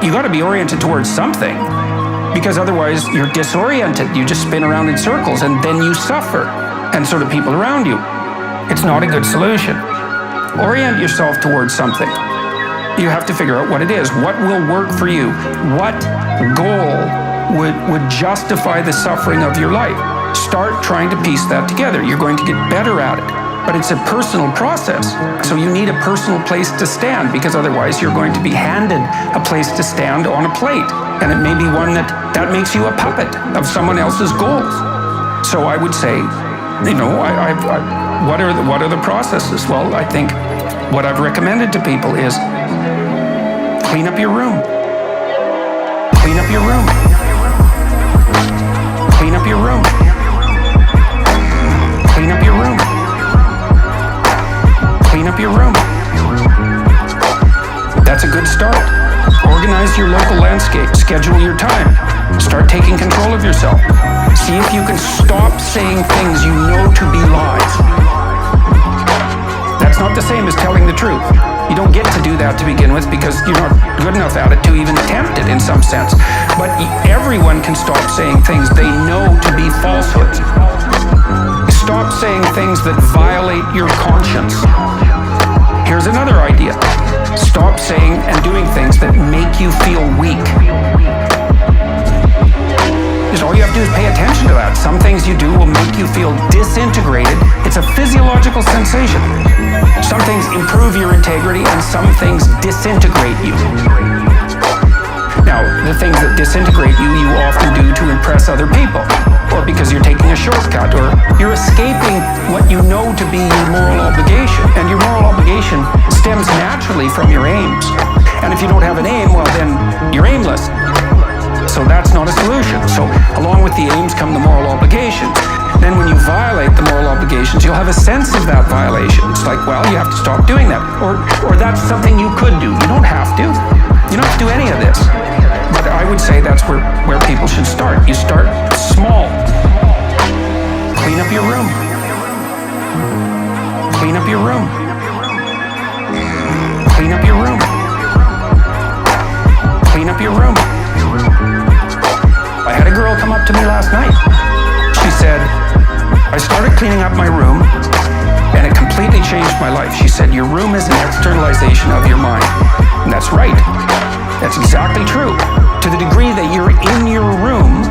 you got to be oriented towards something, because otherwise you're disoriented. You just spin around in circles and then you suffer, and so do people around you. It's not a good solution. Orient yourself towards something. You have to figure out what it is. What will work for you? What goal would justify the suffering of your life? Start trying to piece that together. You're going to get better at it. But it's a personal process. So you need a personal place to stand, because otherwise you're going to be handed a place to stand on a plate. And it may be one that makes you a puppet of someone else's goals. So I would say, what are the processes? Well, I think what I've recommended to people is clean up your room. Clean up your room. Clean up your room. Clean up your room. Clean up your room. That's a good start. Organize your local landscape. Schedule your time. Start taking control of yourself. See if you can stop saying things you know to be lies. That's not the same as telling the truth. You don't get to do that to begin with, because you're not good enough at it to even attempt it in some sense. But everyone can stop saying things they know to be falsehoods. Stop saying things that violate your conscience. Here's another idea. Stop saying and doing things that make you feel weak. Just all you have to do is pay attention to that. Some things you do will make you feel disintegrated. It's a physiological sensation. Some things improve your integrity and some things disintegrate you. Now, the things that disintegrate you, you often do to impress other people, or because you're taking a shortcut, or you're escaping what you know to be your moral obligation. And your moral obligation stems naturally from your aims. And if you don't have an aim, well, then you're aimless. So that's not a solution. So along with the aims come the moral obligations. Then when you violate the moral obligations, you'll have a sense of that violation. It's like, well, you have to stop doing that. Or that's something you could do. You don't have to. You don't have to do any of this. But I would say that's where people should start. You start small. Clean up your room. Clean up your room. Clean up your room. Clean up your room. I had a girl come up to me last night. She said, I started cleaning up my room and it completely changed my life. She said, your room is an externalization of your mind. And that's right. That's exactly true. To the degree that you're in your room,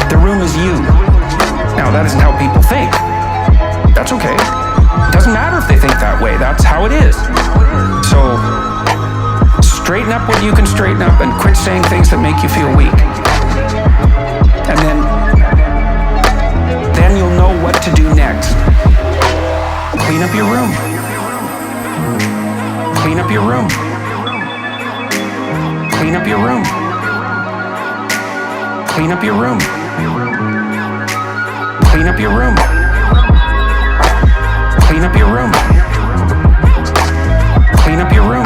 the room is you. Now, that isn't how people think. That's okay. It doesn't matter if they think that way. That's how it is. So, straighten up what you can straighten up and quit saying things that make you feel weak. And then you'll know what to do next. Clean up your room. Clean up your room. Clean up your room. Clean up your room. Clean up your room. Clean up your room. Clean up your room.